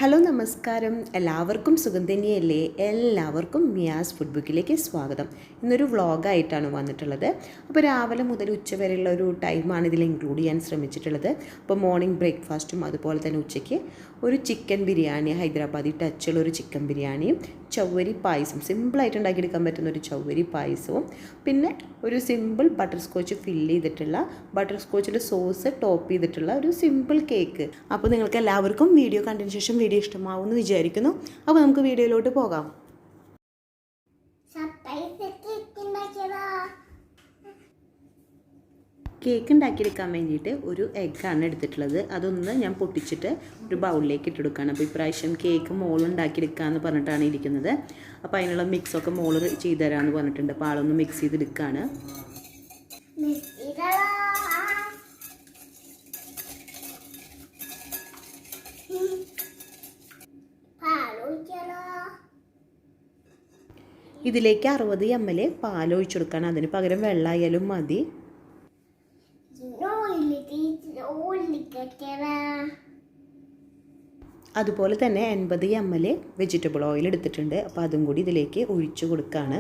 Hello നമസ്കാരം, എല്ലാവർക്കും സുഖം തന്നെയല്ലേ? എല്ലാവർക്കും മിയാസ് ഫുഡ് ബുക്കിലേക്ക് സ്വാഗതം. ഇന്നൊരു വ്ളോഗായിട്ടാണ് വന്നിട്ടുള്ളത്. അപ്പോൾ രാവിലെ മുതൽ ഉച്ച വരെയുള്ള ഒരു ടൈമാണ് ഇതിൽ ഇൻക്ലൂഡ് ചെയ്യാൻ ശ്രമിച്ചിട്ടുള്ളത്. അപ്പോൾ മോർണിംഗ് ബ്രേക്ക്ഫാസ്റ്റും അതുപോലെ തന്നെ ഉച്ചയ്ക്ക് ഒരു ചിക്കൻ ബിരിയാണി, ഹൈദരാബാദി ടച്ചുള്ള ഒരു ചിക്കൻ ബിരിയാണിയും ചവ്വരി പായസം, സിമ്പിളായിട്ട് ഉണ്ടാക്കിയെടുക്കാൻ പറ്റുന്ന ഒരു ചവ്വരി പായസവും, പിന്നെ ഒരു സിമ്പിൾ ബട്ടർസ്കോച്ച് ഫില്ല് ചെയ്തിട്ടുള്ള ബട്ടർസ്കോച്ചിൽ സോസ് ടോപ്പ് ചെയ്തിട്ടുള്ള ഒരു സിമ്പിൾ കേക്ക്. അപ്പോൾ നിങ്ങൾക്ക് എല്ലാവർക്കും വീഡിയോ കണ്ടതിന് ശേഷം വീഡിയോ ഇഷ്ടമാവുമെന്ന് വിചാരിക്കുന്നു. അപ്പോൾ നമുക്ക് വീഡിയോയിലോട്ട് പോകാം. കേക്ക് ഉണ്ടാക്കിയെടുക്കാൻ വേണ്ടിയിട്ട് ഒരു എഗ്ഗാണ് എടുത്തിട്ടുള്ളത്. അതൊന്ന് ഞാൻ പൊട്ടിച്ചിട്ട് ഒരു ബൗളിലേക്ക് ഇട്ടെടുക്കുകയാണ്. അപ്പോൾ ഇപ്രാവശ്യം കേക്ക് മോൾ ഉണ്ടാക്കിയെടുക്കാമെന്ന് പറഞ്ഞിട്ടാണ് ഇരിക്കുന്നത്. അപ്പോൾ അതിനുള്ള മിക്സൊക്കെ മോൾ ചെയ്തു തരാമെന്ന് പറഞ്ഞിട്ടുണ്ട്. അപ്പോൾ ആളൊന്ന് മിക്സ് ചെയ്തെടുക്കുകയാണ്. ഇതിലേക്ക് 60 ml പാലൊഴിച്ചു കൊടുക്കണം. അതിന് പകരം വെള്ളമായാലും മതി. അതുപോലെ തന്നെ 80 ml വെജിറ്റബിൾ ഓയിൽ എടുത്തിട്ടുണ്ട്. അപ്പോൾ അതും കൂടി ഇതിലേക്ക് ഒഴിച്ചു കൊടുക്കുകയാണ്.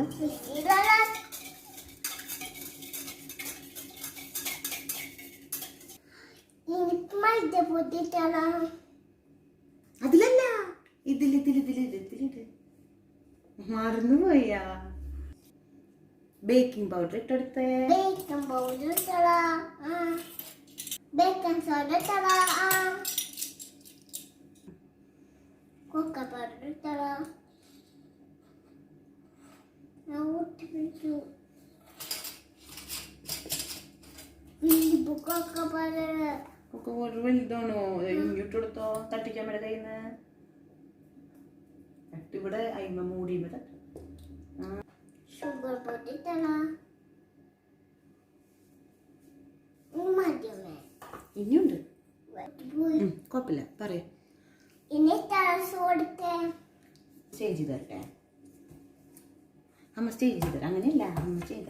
അതിലല്ല, ഇതിൽ മറന്നുപോയാ. ബേക്കിംഗ് പൗഡർ ഇട്ടെടുത്തേ. ബേക്കിംഗ് സോഡ ഇട്ടടാ. കൊക്ക പൗഡർ ഇട്ടടാ. കൊക്ക പൗഡർ വലുതാണോ? ഇങ്ങോട്ടെടുത്തോ, തട്ടിക്കാൻ വേണ്ട കയ്യിൽ നിന്ന്. ഇവിടെ അയിമ മൂടി ഷുഗർ പൊട്ടിട്ടണോ? ഇനിയുണ്ട്, കുഴപ്പമില്ല, പറയാം. സ്റ്റേജ് ചെയ്ത് തരട്ടെ? അമ്മ സ്റ്റേജ് ചെയ്ത് തരാം. അങ്ങനെയല്ല, അമ്മ ചെയ്ത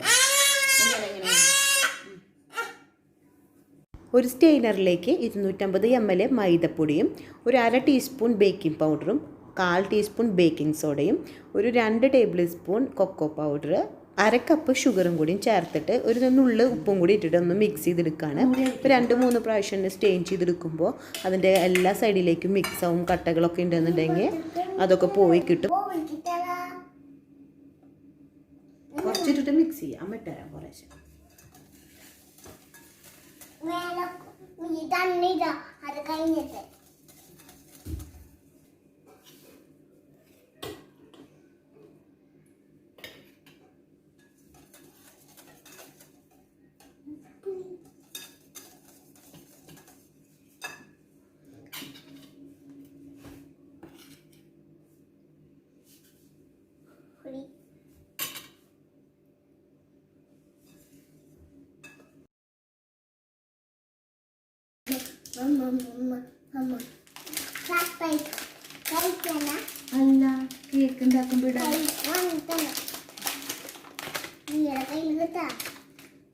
ഒരു സ്റ്റെയിനറിലേക്ക് 250 ml മൈദപ്പൊടിയും ഒരു 1/2 ടീസ്പൂൺ ബേക്കിംഗ് പൗഡറും 1/4 ടീസ്പൂൺ ബേക്കിംഗ് സോഡയും ഒരു 2 tablespoon cocoa powder, 1/2 cup ഷുഗറും കൂടിയും ചേർത്തിട്ട് ഒരു നുള്ള് ഉപ്പും കൂടി ഇട്ടിട്ട് ഒന്ന് മിക്സ് ചെയ്തെടുക്കുകയാണ്. ഒരു 2-3 പ്രാവശ്യം സ്റ്റെയിൻ ചെയ്തെടുക്കുമ്പോൾ അതിൻ്റെ എല്ലാ സൈഡിലേക്കും മിക്സ് ആവും. കട്ടകളൊക്കെ ഉണ്ടെന്നുണ്ടെങ്കിൽ അതൊക്കെ പോയി കിട്ടും. കുറച്ചിട്ടിട്ട് മിക്സ് ചെയ്യാം. അമ്മ ഇട്ടുതരാം കുറേശ്ശെ. അത് കഴിഞ്ഞിട്ട് അല്ല, കേക്ക് ഉണ്ടാക്കുമ്പോൾ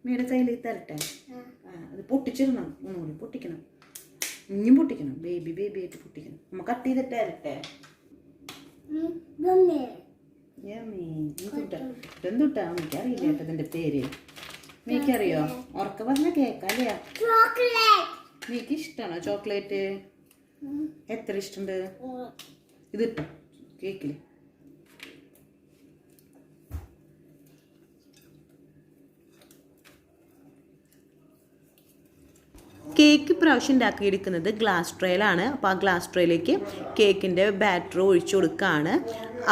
മീയുടെ കയ്യിലേക്ക് തരട്ടെ. അത് പൊട്ടിച്ചിടണം, ഒന്നുകൂടി പൊട്ടിക്കണം. ഇനിയും പൊട്ടിക്കണം, ബേബി ആയിട്ട് പൊട്ടിക്കണം. നമ്മ കട്ട് ചെയ്തിട്ട് തരട്ടെ. എന്തുട്ടാ എനിക്കറിയില്ല കേട്ടോ ഇതിൻ്റെ പേര്. എനിക്കറിയോ? ഉറക്കെ പറഞ്ഞ കേക്കല്ലേ? എനിക്ക് ഇഷ്ടമാണോ ചോക്ലേറ്റ്? എത്ര ഇഷ്ടമുണ്ട്? ഇതിട്ടോ കേക്കില്. കേക്ക് പ്രാവശ്യം ഉണ്ടാക്കിയെടുക്കുന്നത് ഗ്ലാസ് ട്രേയിലാണ്. അപ്പോൾ ആ ഗ്ലാസ് ട്രേയിലേക്ക് കേക്കിൻ്റെ ബാറ്റർ ഒഴിച്ചു കൊടുക്കുകയാണ്.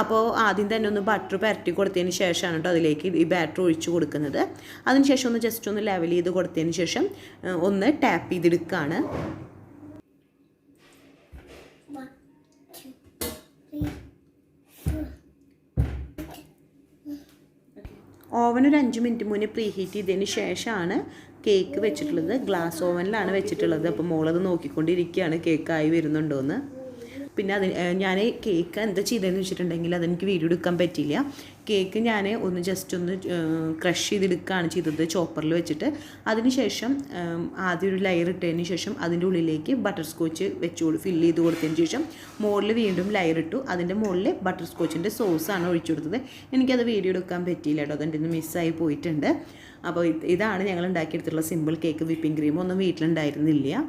അപ്പോൾ ആദ്യം തന്നെ ഒന്ന് ബട്ടർ പുരട്ടി കൊടുത്തതിന് ശേഷമാണ് കേട്ടോ അതിലേക്ക് ഈ ബാറ്റർ ഒഴിച്ചു കൊടുക്കുന്നത്. അതിന് ശേഷം ഒന്ന് ജസ്റ്റ് ഒന്ന് ലെവൽ ചെയ്ത് കൊടുത്തതിന് ശേഷം ഒന്ന് ടാപ്പ് ചെയ്തെടുക്കുകയാണ്. ഓവൻ ഒരു 5 മിനിറ്റ് മുന്നേ പ്രീ ഹീറ്റ് ചെയ്തതിന് ശേഷമാണ് കേക്ക് വെച്ചിട്ടുള്ളത്. ഗ്ലാസ് ഓവനിലാണ് വെച്ചിട്ടുള്ളത്. അപ്പോൾ മോളത് നോക്കിക്കൊണ്ടിരിക്കുകയാണ് കേക്കായി വരുന്നുണ്ടോയെന്ന്. പിന്നെ ഞാൻ കേക്ക് എന്താ ചെയ്തതെന്ന് വെച്ചിട്ടുണ്ടെങ്കിൽ അതെനിക്ക് വീഡിയോ എടുക്കാൻ പറ്റിയില്ല. കേക്ക് ഞാൻ ജസ്റ്റ് ഒന്ന് ക്രഷ് ചെയ്തെടുക്കുകയാണ് ചെയ്തത് ചോപ്പറിൽ വെച്ചിട്ട്. അതിനുശേഷം ആദ്യം ഒരു ലെയർ ഇട്ടതിന് ശേഷം അതിൻ്റെ ഉള്ളിലേക്ക് ബട്ടർ സ്കോച്ച് ഫില്ല് ചെയ്ത് കൊടുത്തതിന് ശേഷം മുകളിൽ വീണ്ടും ലെയർ ഇട്ടു. അതിൻ്റെ മുകളിൽ ബട്ടർ സ്കോച്ചിൻ്റെ സോസാണ് ഒഴിച്ചു കൊടുത്തത്. എനിക്കത് വീഡിയോ എടുക്കാൻ പറ്റിയില്ല കേട്ടോ, അതെൻ്റെ ഒന്ന് മിസ്സായി പോയിട്ടുണ്ട്. അപ്പോൾ ഇതാണ് ഞങ്ങൾ ഉണ്ടാക്കിയെടുത്തിട്ടുള്ള സിമ്പിൾ കേക്ക്. വിപ്പിംഗ് ക്രീം ഒന്നും വീട്ടിലുണ്ടായിരുന്നില്ല.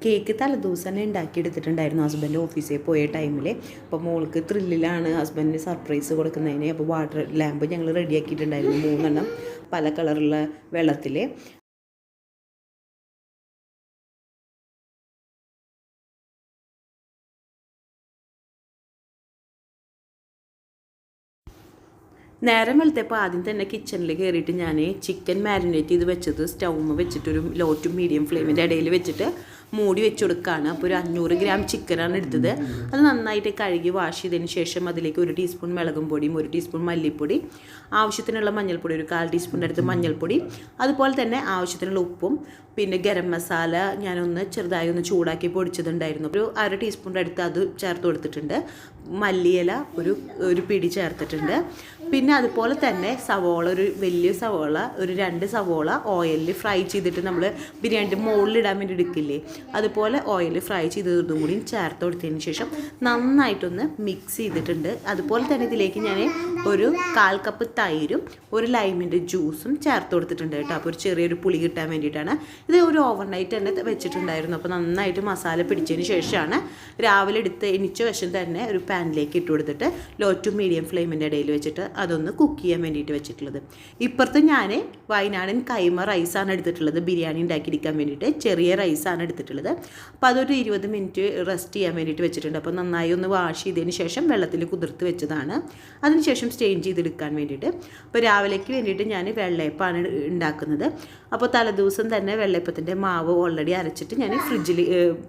കേക്ക് തലേദിവസം തന്നെ ഉണ്ടാക്കിയെടുത്തിട്ടുണ്ടായിരുന്നു ഹസ്ബൻഡ് ഓഫീസിൽ പോയ ടൈമിൽ. അപ്പോൾ മോൾക്ക് ത്രില്ലിലാണ് ഹസ്ബൻഡിന് സർപ്രൈസ് കൊടുക്കുന്നതിന്. അപ്പോൾ വാട്ടർ ലാമ്പ് ഞങ്ങൾ റെഡിയാക്കിയിട്ടുണ്ടായിരുന്നു 3 എണ്ണം പല കളറുള്ള വെള്ളത്തിൽ. നേരം വെളുത്തപ്പോൾ ആദ്യം തന്നെ കിച്ചണിൽ കയറിയിട്ട് ഞാൻ ചിക്കൻ മാരിനേറ്റ് ചെയ്ത് വെച്ചത് സ്റ്റൗമ്മ വെച്ചിട്ടൊരു ലോ ടു മീഡിയം ഫ്ലെയിമിൻ്റെ ഇടയിൽ വെച്ചിട്ട് മൂടി വെച്ച് കൊടുക്കുകയാണ്. അപ്പോൾ ഒരു 500 ഗ്രാം ചിക്കനാണ് എടുത്തത്. അത് നന്നായിട്ട് കഴുകി വാഷ് ചെയ്തതിന് ശേഷം അതിലേക്ക് 1 ടീസ്പൂൺ മുളകും പൊടിയും 1 ടീസ്പൂൺ മല്ലിപ്പൊടി, ആവശ്യത്തിനുള്ള മഞ്ഞൾപ്പൊടി, ഒരു 1/4 ടീസ്പൂണിൻ്റെ അടുത്ത് മഞ്ഞൾപ്പൊടി, അതുപോലെ തന്നെ ആവശ്യത്തിനുള്ള ഉപ്പും, പിന്നെ ഗരം മസാല ഞാനൊന്ന് ചെറുതായി ഒന്ന് ചൂടാക്കി പൊടിച്ചതുണ്ടായിരുന്നു, ഒരു 1/2 ടീസ്പൂണിൻ്റെ അടുത്ത് അത് ചേർത്ത് കൊടുത്തിട്ടുണ്ട്. മല്ലിയില ഒരു പിടി ചേർത്തിട്ടുണ്ട്. പിന്നെ അതുപോലെ തന്നെ സവോള, ഒരു വലിയ സവോള, ഒരു 2 സവോള ഓയിലിൽ ഫ്രൈ ചെയ്തിട്ട് നമ്മൾ ബിരിയാണിൻ്റെ മുകളിലിടാൻ വേണ്ടി എടുക്കില്ലേ, അതുപോലെ ഓയിൽ ഫ്രൈ ചെയ്തതും കൂടി ചേർത്ത് കൊടുത്തതിന് ശേഷം നന്നായിട്ടൊന്ന് മിക്സ് ചെയ്തിട്ടുണ്ട്. അതുപോലെ തന്നെ ഇതിലേക്ക് ഞാൻ ഒരു 1/4 കപ്പ് തൈരും 1 ലൈമിൻ്റെ ജ്യൂസും ചേർത്ത് കൊടുത്തിട്ടുണ്ട് കേട്ടോ. അപ്പോൾ ഒരു ചെറിയൊരു പുളി കിട്ടാൻ വേണ്ടിയിട്ടാണ്. ഇത് ഒരു ഓവർനൈറ്റ് തന്നെ വെച്ചിട്ടുണ്ടായിരുന്നു. അപ്പോൾ നന്നായിട്ട് മസാല പിടിച്ചതിന് ശേഷമാണ് രാവിലെ എടുത്ത് എണിച്ച വശം തന്നെ ഒരു പാനിലേക്ക് ഇട്ട് കൊടുത്തിട്ട് ലോ ടു മീഡിയം ഫ്ലെയിമിൻ്റെ ഇടയിൽ വെച്ചിട്ട് അതൊന്ന് കുക്ക് ചെയ്യാൻ വേണ്ടിയിട്ട് വെച്ചിട്ടുള്ളത്. ഇപ്പുറത്ത് ഞാൻ വയനാടൻ കൈമ റൈസാണ് എടുത്തിട്ടുള്ളത്. ബിരിയാണി ഉണ്ടാക്കിയെടുക്കാൻ വേണ്ടിയിട്ട് ചെറിയ റൈസാണ് എടുത്തിട്ടുള്ളത്. അപ്പോൾ അതൊരു 20 മിനിറ്റ് റെസ്റ്റ് ചെയ്യാൻ വേണ്ടിയിട്ട് വെച്ചിട്ടുണ്ട്. അപ്പോൾ നന്നായി ഒന്ന് വാഷ് ചെയ്തതിന് ശേഷം വെള്ളത്തിൽ കുതിർത്ത് വെച്ചതാണ്. അതിനുശേഷം സ്റ്റെയിൻ ചെയ്തെടുക്കാൻ വേണ്ടിയിട്ട്. അപ്പോൾ രാവിലേക്ക് വേണ്ടിയിട്ട് ഞാൻ വെള്ളയപ്പമാണ് ഉണ്ടാക്കുന്നത്. അപ്പോൾ തലേദിവസം തന്നെ വെള്ളയപ്പത്തിൻ്റെ മാവ് ഓൾറെഡി അരച്ചിട്ട് ഞാൻ ഫ്രിഡ്ജിൽ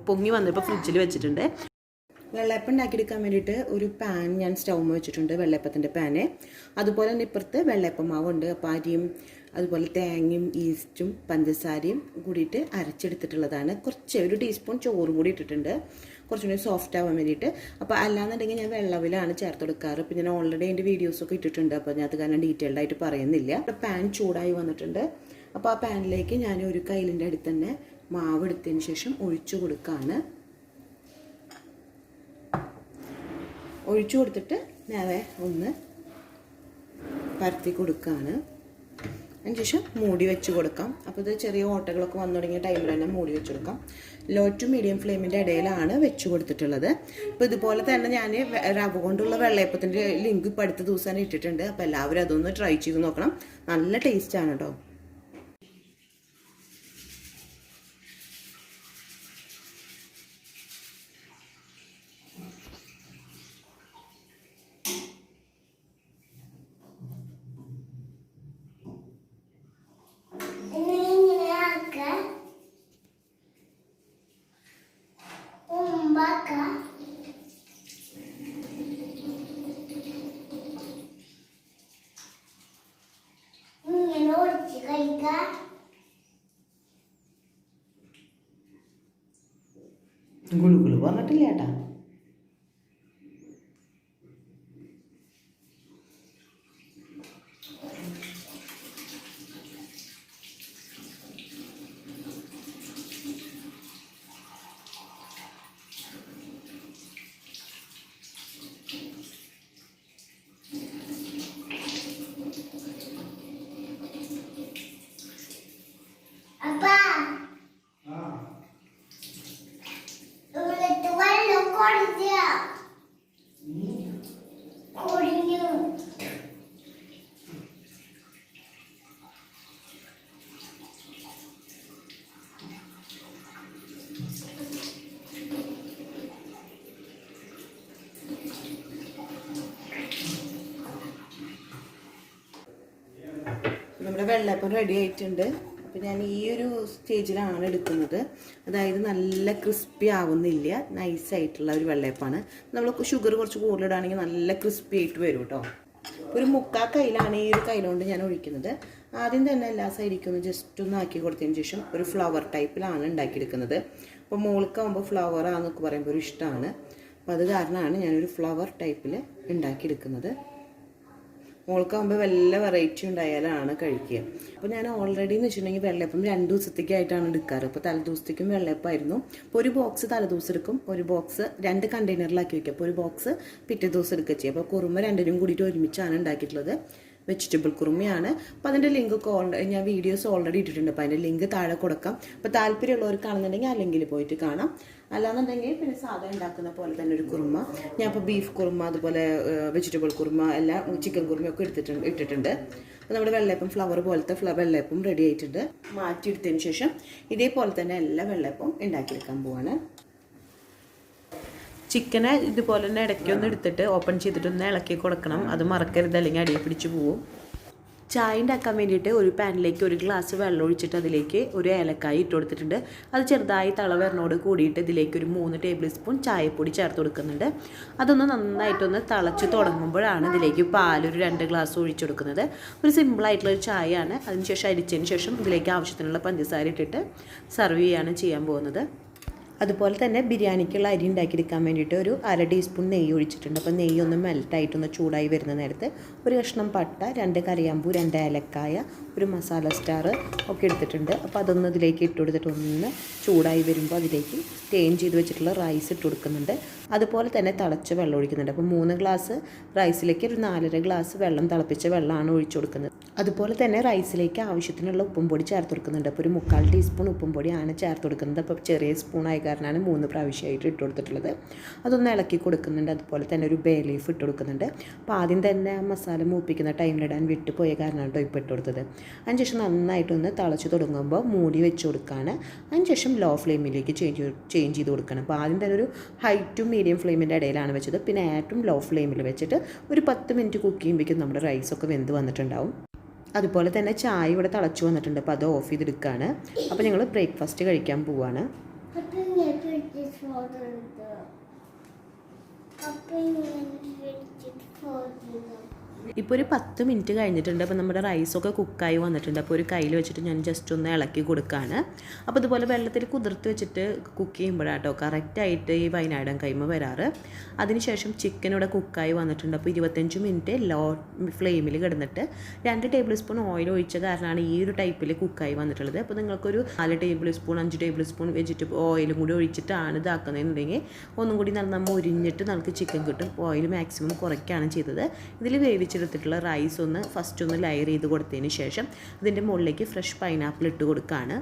പൊങ്ങി വന്നപ്പോൾ ഫ്രിഡ്ജിൽ വെച്ചിട്ടുണ്ട്. വെള്ളയപ്പം ഉണ്ടാക്കിയെടുക്കാൻ വേണ്ടിയിട്ട് ഒരു പാൻ ഞാൻ സ്റ്റൗമ്മ വെച്ചിട്ടുണ്ട്, വെള്ളയപ്പത്തിൻ്റെ പാന്. അതുപോലെ തന്നെ ഇപ്പുറത്ത് വെള്ളയപ്പം മാവുണ്ട്. അപ്പോൾ അരിയും അതുപോലെ തേങ്ങയും ഈസ്റ്റും പഞ്ചസാരയും കൂടിയിട്ട് അരച്ചെടുത്തിട്ടുള്ളതാണ്. കുറച്ച് 1 ടീസ്പൂൺ ചോറും കൂടി ഇട്ടിട്ടുണ്ട്, കുറച്ചുകൂടി സോഫ്റ്റ് ആവാൻ വേണ്ടിയിട്ട്. അപ്പോൾ അല്ലാന്നുണ്ടെങ്കിൽ ഞാൻ വെള്ളവിലാണ് ചേർത്ത് കൊടുക്കാറ്. അപ്പോൾ ഞാൻ ഓൾറെഡി അതിൻ്റെ വീഡിയോസൊക്കെ ഇട്ടിട്ടുണ്ട്. അപ്പോൾ ഞാൻ അത് കാരണം ഡീറ്റെയിൽഡ് ആയിട്ട് പറയുന്നില്ല. അപ്പോൾ പാൻ ചൂടായി വന്നിട്ടുണ്ട്. അപ്പോൾ ആ പാനിലേക്ക് ഞാൻ ഒരു കൈലിൻ്റെ അടുത്ത് തന്നെ മാവ് എടുത്തതിന് ശേഷം ഒഴിച്ചു കൊടുക്കുകയാണ്. ഒഴിച്ചു കൊടുത്തിട്ട് നേരെ ഒന്ന് പരത്തി കൊടുക്കുകയാണ്. അതിനുശേഷം മൂടി വെച്ച് കൊടുക്കാം. അപ്പോൾ ഇത് ചെറിയ ഓട്ടകളൊക്കെ വന്നു തുടങ്ങിയ ടൈമിൽ തന്നെ മൂടി വെച്ച് കൊടുക്കാം. ലോ ടു മീഡിയം ഫ്ലെയിമിൻ്റെ ഇടയിലാണ് വെച്ച് കൊടുത്തിട്ടുള്ളത്. അപ്പോൾ ഇതുപോലെ തന്നെ ഞാൻ റവ കൊണ്ടുള്ള വെള്ളയപ്പത്തിൻ്റെ ലിങ്ക് ഇപ്പോൾ അടുത്ത ദിവസം തന്നെ ഇട്ടിട്ടുണ്ട്. അപ്പോൾ എല്ലാവരും അതൊന്ന് ട്രൈ ചെയ്ത് നോക്കണം. നല്ല ടേസ്റ്റാണ് കേട്ടോ. ഗുളുഗുളു പറഞ്ഞിട്ടില്ല ഏട്ടാ. നമ്മുടെ വെള്ളയപ്പം റെഡി ആയിട്ടുണ്ട്. അപ്പോൾ ഞാൻ ഈ ഒരു സ്റ്റേജിലാണ് എടുക്കുന്നത്. അതായത് നല്ല ക്രിസ്പി ആവുന്നില്ല, നൈസായിട്ടുള്ള ഒരു വെള്ളയപ്പാണ്. നമ്മൾ ഷുഗർ കുറച്ച് കൂടുതലിടുകയാണെങ്കിൽ നല്ല ക്രിസ്പി ആയിട്ട് വരും കേട്ടോ. ഒരു 3/4 കയ്യിലാണ് ഈ ഒരു കയ്യിലുകൊണ്ട് ഞാൻ ഒഴിക്കുന്നത്. ആദ്യം തന്നെ എല്ലാ സൈഡിലേക്കും ഒന്ന് ജസ്റ്റ് ഒന്ന് ആക്കി കൊടുത്തതിന് ശേഷം ഒരു ഫ്ലവർ ടൈപ്പിലാണ് ഉണ്ടാക്കിയെടുക്കുന്നത്. അപ്പോൾ മോൾക്കാവുമ്പോൾ ഫ്ലവറാന്നൊക്കെ പറയുമ്പോൾ ഒരു ഇഷ്ടമാണ്. അപ്പോൾ അത് കാരണമാണ് ഞാനൊരു ഫ്ലവർ ടൈപ്പിൽ ഉണ്ടാക്കിയെടുക്കുന്നത്. മോൾക്കാകുമ്പോൾ വല്ല വെറൈറ്റി ഉണ്ടായാലാണ് കഴിക്കുക. അപ്പോൾ ഞാൻ ഓൾറെഡി എന്ന് വെച്ചിട്ടുണ്ടെങ്കിൽ വെള്ളയപ്പം 2 ദിവസത്തേക്കായിട്ടാണ് എടുക്കാറ്. അപ്പോൾ തലേദിവസത്തേക്കും വെള്ളയപ്പമായിരുന്നു. അപ്പോൾ ഒരു ബോക്സ് തലേദിവസം എടുക്കും, ഒരു ബോക്സ് 2 കണ്ടെയ്നറിലാക്കി വയ്ക്കും. അപ്പോൾ ഒരു ബോക്സ് പിറ്റേ ദിവസം എടുക്കുക ചെയ്യും. അപ്പോൾ കുറുമ രണ്ടിനും കൂടിയിട്ട് ഒരുമിച്ചാണ് ഉണ്ടാക്കിയിട്ടുള്ളത്. വെജിറ്റബിൾ കുറുമയാണ്. അപ്പോൾ അതിൻ്റെ ലിങ്കൊക്കെ ഞാൻ വീഡിയോസ് ഓൾറെഡി ഇട്ടിട്ടുണ്ട്. അപ്പോൾ അതിൻ്റെ ലിങ്ക് താഴെ കൊടുക്കാം. അപ്പോൾ താല്പര്യമുള്ളവർക്ക് കാണുന്നുണ്ടെങ്കിൽ ആ ലിങ്കിൽ പോയിട്ട് കാണാം. അല്ലാന്നുണ്ടെങ്കിൽ പിന്നെ സാധാ ഉണ്ടാക്കുന്ന പോലെ തന്നെ ഒരു കുറുമ, ഞാൻ ഇപ്പോൾ ബീഫ് കുറുമ, അതുപോലെ വെജിറ്റബിൾ കുറുമ, എല്ലാം ചിക്കൻ കുറുമയൊക്കെ ഇട്ടിട്ടുണ്ട്. അപ്പോൾ നമ്മുടെ വെള്ളയപ്പം ഫ്ലവർ പോലത്തെ വെള്ളയപ്പം റെഡി ആയിട്ടുണ്ട്. മാറ്റിയെടുത്തതിന് ശേഷം ഇതേപോലെ തന്നെ എല്ലാ വെള്ളയപ്പം ഉണ്ടാക്കിയെടുക്കാൻ പോവാണ്. ചിക്കനെ ഇതുപോലെ തന്നെ ഇടയ്ക്കൊന്ന് എടുത്തിട്ട് ഓപ്പൺ ചെയ്തിട്ടൊന്ന് ഇളക്കി കൊടുക്കണം. അത് മറക്കരുത്, അല്ലെങ്കിൽ അടിയെ പിടിച്ച് പോവും. ചായ ഉണ്ടാക്കാൻ വേണ്ടിയിട്ട് ഒരു പാനിലേക്ക് 1 ഗ്ലാസ് വെള്ളം ഒഴിച്ചിട്ട് അതിലേക്ക് ഒരു ഏലക്കായ ഇട്ട് കൊടുത്തിട്ടുണ്ട്. അത് ചെറുതായി തിളവരണോട് കൂടിയിട്ട് ഇതിലേക്ക് ഒരു 3 ടേബിൾ സ്പൂൺ ചായപ്പൊടി ചേർത്ത് കൊടുക്കുന്നുണ്ട്. അതൊന്ന് നന്നായിട്ടൊന്ന് തിളച്ച് തുടങ്ങുമ്പോഴാണ് ഇതിലേക്ക് പാലൊരു 2 ഗ്ലാസ് ഒഴിച്ചു കൊടുക്കുന്നത്. ഒരു സിമ്പിളായിട്ടുള്ളൊരു ചായയാണ്. അതിനുശേഷം അരിച്ചതിന് ശേഷം ഇതിലേക്ക് ആവശ്യത്തിനുള്ള പഞ്ചസാര ഇട്ടിട്ട് സെർവ് ചെയ്യാൻ പോകുന്നത്. അതുപോലെ തന്നെ ബിരിയാണിക്കുള്ള അരി ഉണ്ടാക്കിയെടുക്കാൻ വേണ്ടിയിട്ട് ഒരു 1/2 ടീസ്പൂൺ നെയ്യ് ഒഴിച്ചിട്ടുണ്ട്. അപ്പോൾ നെയ്യ് ഒന്ന് മെൽറ്റായിട്ടൊന്ന് ചൂടായി വരുന്ന നേരത്ത് ഒരു കഷ്ണം പട്ട, 2 കറിയാമ്പൂ, 2 ഏലക്കായ, ഒരു മസാല സ്റ്റാർ ഒക്കെ എടുത്തിട്ടുണ്ട്. അപ്പോൾ അതൊന്ന് ഇതിലേക്ക് ഇട്ട് കൊടുത്തിട്ട് ഒന്ന് ചൂടായി വരുമ്പോൾ അതിലേക്ക് സ്റ്റെയിൻ ചെയ്ത് വെച്ചിട്ടുള്ള റൈസ് ഇട്ട് കൊടുക്കുന്നുണ്ട്. അതുപോലെ തന്നെ തിളച്ച വെള്ളം ഒഴിക്കുന്നുണ്ട്. അപ്പോൾ 3 ഗ്ലാസ് റൈസിലേക്ക് ഒരു 4.5 ഗ്ലാസ് വെള്ളം, തിളപ്പിച്ച വെള്ളമാണ് ഒഴിച്ചു കൊടുക്കുന്നത്. അതുപോലെ തന്നെ റൈസിലേക്ക് ആവശ്യത്തിനുള്ള ഉപ്പും പൊടി ചേർത്ത് കൊടുക്കുന്നുണ്ട്. അപ്പോൾ ഒരു 3/4 ടീസ്പൂൺ ഉപ്പും പൊടിയാണ് ചേർത്ത് കൊടുക്കുന്നത്. അപ്പോൾ ചെറിയ സ്പൂണായി കാരണമാണ് 3 പ്രാവശ്യമായിട്ട് ഇട്ട് കൊടുത്തിട്ടുള്ളത്. അതൊന്ന് ഇളക്കി കൊടുക്കുന്നുണ്ട്. അതുപോലെ തന്നെ ഒരു ബേ ലീഫ് ഇട്ട് കൊടുക്കുന്നുണ്ട്. അപ്പോൾ ആദ്യം തന്നെ മസാല മൂപ്പിക്കുന്ന ടൈമിലിടാൻ വിട്ടുപോയ കാരണമാണ് കേട്ടോ ഇപ്പോൾ ഇട്ട് കൊടുത്തത്. അതിനുശേഷം നന്നായിട്ടൊന്ന് തിളച്ച് തുടങ്ങുമ്പോൾ മൂടി വെച്ച് കൊടുക്കുകയാണ്. അതിനുശേഷം ലോ ഫ്ലെയിമിലേക്ക് ചേഞ്ച് ചെയ്ത് കൊടുക്കണം. അപ്പോൾ ആദ്യം തന്നെ ഒരു ഹൈ ടു മീഡിയം ഫ്ലെയിമിൻ്റെ ഇടയിലാണ് വെച്ചത്. പിന്നെ ഏറ്റവും ലോ ഫ്ലെയിമിൽ വെച്ചിട്ട് ഒരു 10 മിനിറ്റ് കുക്ക് ചെയ്യുമ്പോഴേക്കും നമ്മുടെ റൈസൊക്കെ വെന്ത് വന്നിട്ടുണ്ടാവും. അതുപോലെ തന്നെ ചായ ഇവിടെ തിളച്ച് വന്നിട്ടുണ്ട്. അപ്പോൾ അത് ഓഫ് ചെയ്തെടുക്കുകയാണ്. അപ്പോൾ ഞങ്ങൾ ബ്രേക്ക്ഫാസ്റ്റ് കഴിക്കാൻ പോവുകയാണ്. ഇപ്പോൾ ഒരു 10 മിനിറ്റ് കഴിഞ്ഞിട്ടുണ്ട്. അപ്പോൾ നമ്മുടെ റൈസൊക്കെ കുക്കായി വന്നിട്ടുണ്ട്. അപ്പോൾ ഒരു കയ്യിൽ വെച്ചിട്ട് ഞാൻ ജസ്റ്റ് ഒന്ന് ഇളക്കി കൊടുക്കുകയാണ്. അപ്പോൾ ഇതുപോലെ വെള്ളത്തിൽ കുതിർത്ത് വെച്ചിട്ട് കുക്ക് ചെയ്യുമ്പോഴാട്ടോ കറക്റ്റായിട്ട് ഈ വൈനാടൻ കൈമ വരാറ്. അതിനുശേഷം ചിക്കൻ ഇവിടെ കുക്കായി വന്നിട്ടുണ്ട്. അപ്പോൾ 25 മിനിറ്റ് ലോ ഫ്ലെയിമിൽ കിടന്നിട്ട് 2 ടേബിൾ സ്പൂൺ ഓയിൽ ഒഴിച്ച കാരണമാണ് ഈ ഒരു ടൈപ്പിൽ കുക്കായി വന്നിട്ടുള്ളത്. അപ്പോൾ നിങ്ങൾക്കൊരു 4 table spoon 5 table spoon vegetable ഓയിലും കൂടി ഒഴിച്ചിട്ടാണ് ഇതാക്കുന്നതെന്നുണ്ടെങ്കിൽ ഒന്നും കൂടി നമ്മൾ മുരിഞ്ഞിട്ട് നമുക്ക് ചിക്കൻ കിട്ടും. ഓയിൽ മാക്സിമം കുറയ്ക്കുകയാണ് ചെയ്തത്. ഇതിൽ എടുത്തിട്ടുള്ള റൈസ് ഒന്ന് ഫസ്റ്റ് ഒന്ന് ലെയർ ചെയ്ത് കൊടുത്തതിന് ശേഷം ഇതിൻ്റെ മുകളിലേക്ക് ഫ്രഷ് പൈനാപ്പിൾ ഇട്ട് കൊടുക്കുകയാണ്.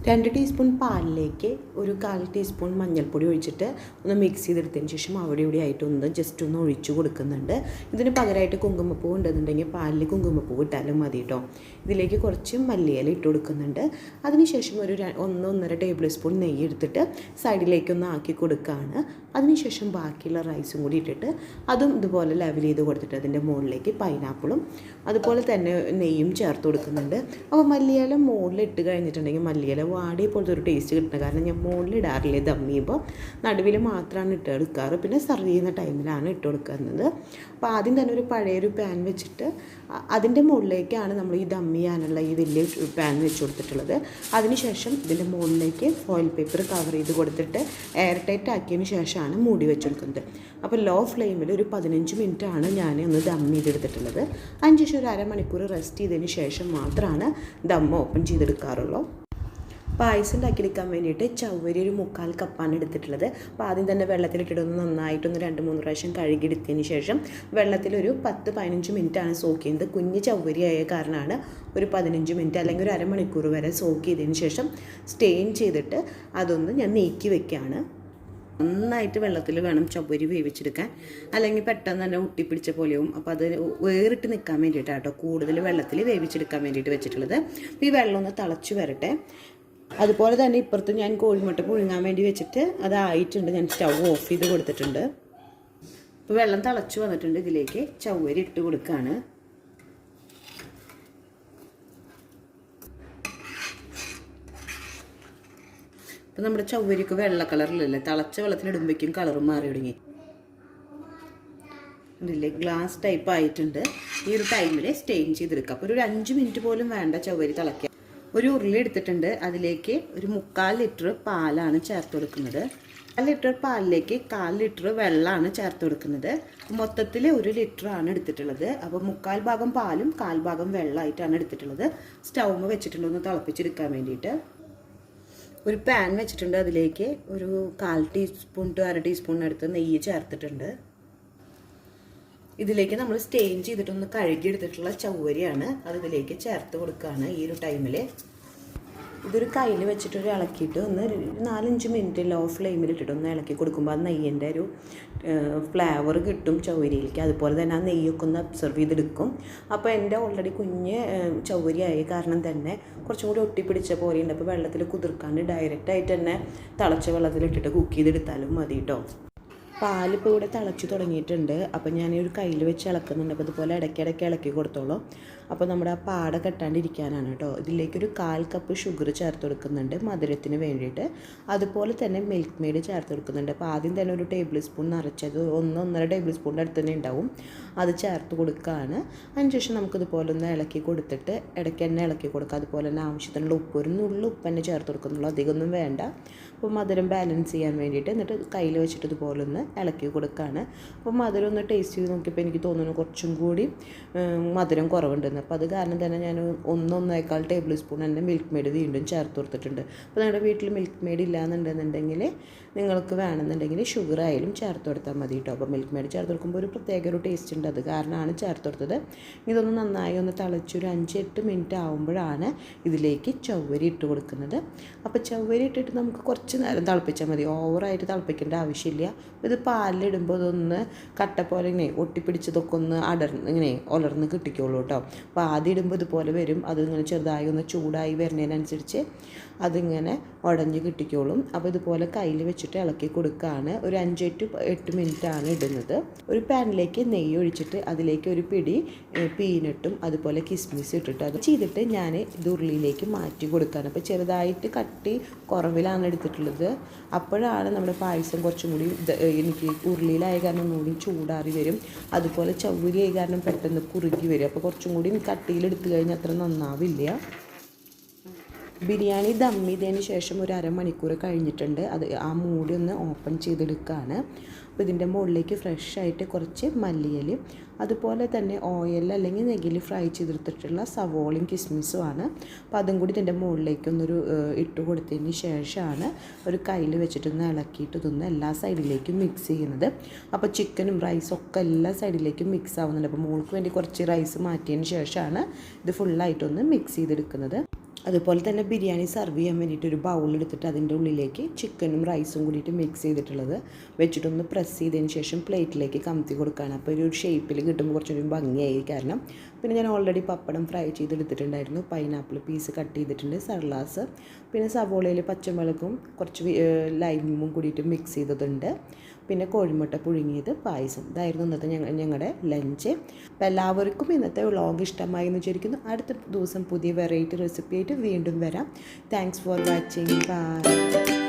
2 ടീസ്പൂൺ പാലിലേക്ക് ഒരു 1/4 ടീസ്പൂൺ മഞ്ഞൾപ്പൊടി ഒഴിച്ചിട്ട് ഒന്ന് മിക്സ് ചെയ്തെടുത്തതിന് ശേഷം അവിടെ ഇവിടെ ആയിട്ടൊന്ന് ജസ്റ്റ് ഒന്ന് ഒഴിച്ചു കൊടുക്കുന്നുണ്ട്. ഇതിന് പകരമായിട്ട് കുങ്കുമപ്പൂ ഉണ്ടെന്നുണ്ടെങ്കിൽ പാലിൽ കുങ്കുമപ്പൂ ഇട്ടാലും മതി കേട്ടോ. ഇതിലേക്ക് കുറച്ച് മല്ലിയില ഇട്ട് കൊടുക്കുന്നുണ്ട്. അതിനുശേഷം ഒരു 1-1.5 ടേബിൾ സ്പൂൺ നെയ്യ് എടുത്തിട്ട് സൈഡിലേക്കൊന്ന് ആക്കി കൊടുക്കുകയാണ്. അതിനുശേഷം ബാക്കിയുള്ള റൈസും കൂടി ഇട്ടിട്ട് അതും ഇതുപോലെ ലെവൽ ചെയ്ത് കൊടുത്തിട്ട് അതിൻ്റെ മുകളിലേക്ക് പൈനാപ്പിളും അതുപോലെ തന്നെ നെയ്യും ചേർത്ത് കൊടുക്കുന്നുണ്ട്. അപ്പോൾ മല്ലിയില മുകളിൽ ഇട്ട് കഴിഞ്ഞിട്ടുണ്ടെങ്കിൽ മല്ലിയില വാടിയ പോലത്തെ ഒരു ടേസ്റ്റ് കിട്ടുന്നത്. കാരണം ഞാൻ മുകളിൽ ഇടാറില്ല, ദം ചെയ്യുമ്പോൾ നടുവിൽ മാത്രമാണ് ഇട്ട് എടുക്കാറ്. പിന്നെ സെർവ് ചെയ്യുന്ന ടൈമിലാണ് ഇട്ട് കൊടുക്കുന്നത്. അപ്പോൾ ആദ്യം തന്നെ ഒരു പഴയൊരു പാൻ വെച്ചിട്ട് അതിൻ്റെ മുകളിലേക്കാണ് നമ്മൾ ഈ ദം ചെയ്യാനുള്ള ഈ വലിയ പാൻ വെച്ച് കൊടുത്തിട്ടുള്ളത്. അതിനുശേഷം ഇതിൻ്റെ മുകളിലേക്ക് ഫോയിൽ പേപ്പർ കവർ ചെയ്ത് കൊടുത്തിട്ട് എയർ ടൈറ്റ് ആക്കിയതിന് ശേഷമാണ് മൂടി വെച്ചെടുക്കുന്നത്. അപ്പോൾ ലോ ഫ്ലെയിമിൽ ഒരു 15 മിനിറ്റാണ് ഞാൻ ഒന്ന് ദം ചെയ്തെടുത്തിട്ടുള്ളത്. അതിനുശേഷം ഒരു അരമണിക്കൂർ റെസ്റ്റ് ചെയ്തതിന് ശേഷം മാത്രമാണ് ദം ഓപ്പൺ ചെയ്തെടുക്കാറുള്ളൂ. പായസം ഉണ്ടാക്കിയെടുക്കാൻ വേണ്ടിയിട്ട് ചവ്വരി ഒരു 1/4 കപ്പാണ് എടുത്തിട്ടുള്ളത്. അപ്പോൾ ആദ്യം തന്നെ വെള്ളത്തിലിട്ടിട്ടൊന്ന് നന്നായിട്ടൊന്ന് 2-3 പ്രാവശ്യം കഴുകിയെടുത്തതിന് ശേഷം വെള്ളത്തിലൊരു 10-15 മിനിറ്റാണ് സോക്ക് ചെയ്യുന്നത്. കുഞ്ഞ് ചവ്വരി ആയ കാരണമാണ് ഒരു 15 മിനിറ്റ് അല്ലെങ്കിൽ ഒരു അരമണിക്കൂർ വരെ സോക്ക് ചെയ്തതിന് ശേഷം സ്റ്റെയിൻ ചെയ്തിട്ട് അതൊന്ന് ഞാൻ നീക്കി വെക്കുകയാണ്. നന്നായിട്ട് വെള്ളത്തിൽ വേണം ചവ്വരി വേവിച്ചെടുക്കാൻ, അല്ലെങ്കിൽ പെട്ടെന്ന് തന്നെ ഒട്ടിപ്പിടിച്ച പോലെയാവും. അപ്പോൾ അത് വേറിട്ട് നിൽക്കാൻ വേണ്ടിയിട്ടാട്ടോ കൂടുതൽ വെള്ളത്തിൽ വേവിച്ചെടുക്കാൻ വേണ്ടിയിട്ട് വെച്ചിട്ടുള്ളത്. അപ്പോൾ ഈ വെള്ളം ഒന്ന് തിളച്ച് വരട്ടെ. അതുപോലെ തന്നെ ഇപ്പുറത്ത് ഞാൻ കോഴിമുട്ട പുഴുങ്ങാൻ വേണ്ടി വെച്ചിട്ട് അതായിട്ടുണ്ട്. ഞാൻ സ്റ്റൗ ഓഫ് ചെയ്ത് കൊടുത്തിട്ടുണ്ട്. ഇപ്പോൾ വെള്ളം തിളച്ച് വന്നിട്ടുണ്ട്. ഇതിലേക്ക് ചവ്വരി ഇട്ട് കൊടുക്കുകയാണ്. അപ്പോൾ നമ്മുടെ ചവ്വരിക്ക് വെള്ള കളറിലല്ലേ, തിളച്ച വെള്ളത്തിലിടുമ്പോഴേക്കും കളറും മാറി തുടങ്ങി. ഇതില്ലേ ഗ്ലാസ് ടൈപ്പ് ആയിട്ടുണ്ട്. ഈ ഒരു ടൈമിൽ സ്റ്റെയിൻ ചെയ്തെടുക്കുക. അപ്പോൾ ഒരു 5 മിനിറ്റ് പോലും വേണ്ട ചവ്വരി തിളയ്ക്കാൻ. ഒരു ഉരുളി എടുത്തിട്ടുണ്ട്. അതിലേക്ക് ഒരു 3/4 ലിറ്റർ പാലാണ് ചേർത്ത് കൊടുക്കുന്നത്. 1 ലിറ്റർ പാലിലേക്ക് 1/4 ലിറ്റർ വെള്ളമാണ് ചേർത്ത് കൊടുക്കുന്നത്. മൊത്തത്തിൽ 1 ലിറ്ററാണ് എടുത്തിട്ടുള്ളത്. അപ്പോൾ 3/4 ഭാഗം പാലും 1/4 ഭാഗം വെള്ളമായിട്ടാണ് എടുത്തിട്ടുള്ളത്. സ്റ്റൗമ്മ വെച്ചിട്ടുണ്ട് ഒന്ന് തിളപ്പിച്ചെടുക്കാൻ വേണ്ടിയിട്ട്. ഒരു പാൻ വെച്ചിട്ടുണ്ട്. അതിലേക്ക് ഒരു 1/4 ടീസ്പൂൺ ടു 1/2 ടീസ്പൂൺ അടുത്ത് നെയ്യ് ചേർത്തിട്ടുണ്ട്. ഇതിലേക്ക് നമ്മൾ സ്റ്റെയിൻ ചെയ്തിട്ടൊന്ന് കഴുകിയെടുത്തിട്ടുള്ള ചവ്വരിയാണ് അത് ഇതിലേക്ക് ചേർത്ത് കൊടുക്കുകയാണ് ഈ ഒരു ടൈമിൽ. ഇതൊരു കയ്യിൽ വെച്ചിട്ടൊരു ഇളക്കിയിട്ട് ഒന്ന് 4-5 മിനിറ്റ് ലോ ഫ്ലെയിമിൽ ഇട്ടിട്ട് ഒന്ന് ഇളക്കി കൊടുക്കുമ്പോൾ ആ നെയ്യിൻ്റെ ഒരു ഫ്ലേവർ കിട്ടും ചവ്വരിയിലേക്ക്. അതുപോലെ തന്നെ ആ നെയ്യൊക്കെ ഒന്ന് അബ്സർവ് ചെയ്തെടുക്കും. അപ്പോൾ എൻ്റെ ഓൾറെഡി കുഞ്ഞ് ചവ്വരിയായ കാരണം തന്നെ കുറച്ചും കൂടി ഒട്ടിപ്പിടിച്ച പോലെയുണ്ട്. അപ്പോൾ വെള്ളത്തിൽ കുതിർക്കാണ്ട് ഡയറക്റ്റായിട്ട് തന്നെ തിളച്ച വെള്ളത്തിലിട്ടിട്ട് കുക്ക് ചെയ്തെടുത്താലും മതി കേട്ടോ. പാലിപ്പോൾ ഇവിടെ തിളച്ച് തുടങ്ങിയിട്ടുണ്ട്. അപ്പോൾ ഞാൻ ഒരു കയ്യിൽ വെച്ച് ഇളക്കുന്നുണ്ട്. അപ്പോൾ ഇതുപോലെ ഇടയ്ക്കിടയ്ക്ക് ഇളക്കി കൊടുത്തോളൂ. അപ്പോൾ നമ്മുടെ ആ പാട കെട്ടാണ്ടിരിക്കാനാണ് കേട്ടോ. ഇതിലേക്കൊരു 1/4 കപ്പ് ഷുഗർ ചേർത്ത് കൊടുക്കുന്നുണ്ട് മധുരത്തിന് വേണ്ടിയിട്ട്. അതുപോലെ തന്നെ മിൽക്ക് മെയ്ഡ് ചേർത്ത് കൊടുക്കുന്നുണ്ട്. അപ്പോൾ ആദ്യം തന്നെ ഒരു ടേബിൾ സ്പൂൺ നിറച്ചത് 1-1.5 ടേബിൾ സ്പൂണിൻ്റെ അടുത്ത് തന്നെ ഉണ്ടാവും. അത് ചേർത്ത് കൊടുക്കുകയാണ്. അതിനുശേഷം നമുക്കിതുപോലെ ഒന്ന് ഇളക്കി കൊടുത്തിട്ട് ഇടയ്ക്ക് തന്നെ ഇളക്കി കൊടുക്കുക. അതുപോലെ തന്നെ ആവശ്യത്തിനുള്ള ഉപ്പ്, ഒരു നുള്ളു ഉപ്പ് തന്നെ ചേർത്ത് കൊടുക്കുന്നുള്ളൂ, അധികമൊന്നും വേണ്ട. അപ്പോൾ മധുരം ബാലൻസ് ചെയ്യാൻ വേണ്ടിയിട്ട് എന്നിട്ട് കയ്യിൽ വെച്ചിട്ട് ഇതുപോലെ ഒന്ന് ഇളക്കി കൊടുക്കുകയാണ്. അപ്പോൾ മധുരം ഒന്ന് ടേസ്റ്റ് ചെയ്ത് നോക്കിയപ്പോൾ എനിക്ക് തോന്നുന്നു കുറച്ചും കൂടി മധുരം കുറവുണ്ടെന്ന്. അപ്പോൾ അത് കാരണം തന്നെ ഞാൻ 1-1.25 ടേബിൾ സ്പൂൺ തന്നെ മിൽക്ക് മെയ്ഡ് വീണ്ടും ചേർത്ത് കൊടുത്തിട്ടുണ്ട്. അപ്പോൾ നിങ്ങളുടെ വീട്ടിൽ മിൽക്ക് മെയ്ഡ് ഇല്ലാന്നുണ്ടെന്നുണ്ടെങ്കിൽ നിങ്ങൾക്ക് വേണമെന്നുണ്ടെങ്കിൽ ഷുഗർ ആയാലും ചേർത്ത് കൊടുത്താൽ മതി കേട്ടോ. അപ്പോൾ മിൽക്ക് മെയ്ഡ് ചേർത്ത് കൊടുക്കുമ്പോൾ ഒരു പ്രത്യേക ഒരു ടേസ്റ്റ് ഉണ്ട്. അത് കാരണമാണ് ചേർത്ത് കൊടുത്തത്. ഇതൊന്ന് നന്നായി ഒന്ന് തിളച്ചൊരു 5-8 മിനിറ്റ് ആകുമ്പോഴാണ് ഇതിലേക്ക് ചവ്വരി ഇട്ട് കൊടുക്കുന്നത്. അപ്പോൾ ചവ്വരി ഇട്ടിട്ട് നമുക്ക് കുറച്ച് നേരം തിളപ്പിച്ചാൽ മതി, ഓവറായിട്ട് തിളപ്പിക്കേണ്ട ആവശ്യമില്ല. ഇത് പാലിലിടുമ്പോൾ ഇതൊന്ന് കട്ട പോലെ ഇങ്ങനെ ഒട്ടിപ്പിടിച്ചതൊക്കെ ഒന്ന് ഇങ്ങനെ ഉലർന്ന് കിട്ടിക്കോളൂ കേട്ടോ. അപ്പോൾ ആദ്യം ഇടുമ്പോൾ ഇതുപോലെ വരും. അതിങ്ങനെ ചെറുതായി ഒന്ന് ചൂടായി വരുന്നതിനനുസരിച്ച് അതിങ്ങനെ ഉടഞ്ഞ് കിട്ടിക്കോളും. അപ്പോൾ ഇതുപോലെ കയ്യിൽ വെച്ചിട്ട് ഇളക്കി കൊടുക്കുകയാണ്. ഒരു 5-8 മിനിറ്റാണ് ഇടുന്നത്. ഒരു പാനിലേക്ക് നെയ്യ് ഒഴിച്ചിട്ട് അതിലേക്ക് ഒരു പിടി പീനട്ടും അതുപോലെ കിസ്മിസ് ഇട്ടിട്ട് അത് ചെയ്തിട്ട് ഞാൻ ഇത് ഉരുളിയിലേക്ക് മാറ്റി കൊടുക്കുകയാണ്. അപ്പോൾ ചെറുതായിട്ട് കട്ടി കുറവിലാണ് എടുത്തിട്ടുള്ളത്. അപ്പോഴാണ് നമ്മുടെ പായസം കുറച്ചും കൂടി എനിക്ക് ഉരുളിയിലായ കാരണം ഒന്നുകൂടി ചൂടാറി വരും. അതുപോലെ ചവ്വരി ആയ കാരണം പെട്ടെന്ന് കുറുകി വരും. അപ്പോൾ കുറച്ചും കൂടി കട്ടിയിലെടുത്ത് കഴിഞ്ഞാൽ അത്ര നന്നാവില്ല. ബിരിയാണി ദം ചെയ്തതിന് ശേഷം ഒരു 1/2 മണിക്കൂർ കഴിഞ്ഞിട്ടുണ്ട്. അത് ആ മൂടി ഒന്ന് ഓപ്പൺ ചെയ്തെടുക്കുകയാണ്. അപ്പോൾ ഇതിൻ്റെ മുകളിലേക്ക് ഫ്രഷായിട്ട് കുറച്ച് മല്ലിയില, അതുപോലെ തന്നെ ഓയിൽ അല്ലെങ്കിൽ നെയ്യിൽ ഫ്രൈ ചെയ്തെടുത്തിട്ടുള്ള സവോളയും കിസ്മിസുമാണ്. അപ്പോൾ അതും കൂടി ഇതിൻ്റെ മുകളിലേക്കൊന്നൊരു ഇട്ട് കൊടുത്തതിന് ശേഷമാണ് ഒരു കയ്യിൽ വെച്ചിട്ടൊന്ന് ഇളക്കിയിട്ട് ഇതൊന്ന് എല്ലാ സൈഡിലേക്കും മിക്സ് ചെയ്യുന്നത്. അപ്പോൾ ചിക്കനും റൈസും ഒക്കെ എല്ലാ സൈഡിലേക്കും മിക്സ് ആവുന്നുണ്ട്. അപ്പോൾ മോൾക്ക് വേണ്ടി കുറച്ച് റൈസ് മാറ്റിയതിന് ശേഷമാണ് ഇത് ഫുള്ളായിട്ടൊന്ന് മിക്സ് ചെയ്തെടുക്കുന്നത്. അതുപോലെ തന്നെ ബിരിയാണി സർവ് ചെയ്യാൻ വേണ്ടിയിട്ട് ഒരു ബൗളെടുത്തിട്ട് അതിൻ്റെ ഉള്ളിലേക്ക് ചിക്കനും റൈസും കൂടിയിട്ട് മിക്സ് ചെയ്തിട്ടുള്ളത് വെച്ചിട്ടൊന്ന് പ്രസ് ചെയ്തതിന് ശേഷം പ്ലേറ്റിലേക്ക് കമത്തി കൊടുക്കുകയാണ്. അപ്പോൾ ഒരു ഷേപ്പിൽ കിട്ടുമ്പോൾ കുറച്ചൊരു ഭംഗിയായി. കാരണം പിന്നെ ഞാൻ ഓൾറെഡി പപ്പടം ഫ്രൈ ചെയ്തെടുത്തിട്ടുണ്ടായിരുന്നു, പൈനാപ്പിൾ പീസ് കട്ട് ചെയ്തിട്ടുണ്ട്, സർലാസ്, പിന്നെ സവോളയിൽ പച്ചമുളകും കുറച്ച് ലൈമും കൂടിയിട്ട് മിക്സ് ചെയ്തതുണ്ട്, പിന്നെ കോഴിമുട്ട പുഴുങ്ങിയത്, പായസം. ഇതായിരുന്നു ഇന്നത്തെ ഞങ്ങളുടെ ലഞ്ച്. അപ്പോൾ എല്ലാവർക്കും ഇന്നത്തെ വ്ളോഗ് ഇഷ്ടമായി എന്ന് വിചാരിക്കുന്നു. അടുത്ത ദിവസം പുതിയ വെറൈറ്റി റെസിപ്പി ആയിട്ട് വീണ്ടും വരാം. Thanks for watching. ബൈ.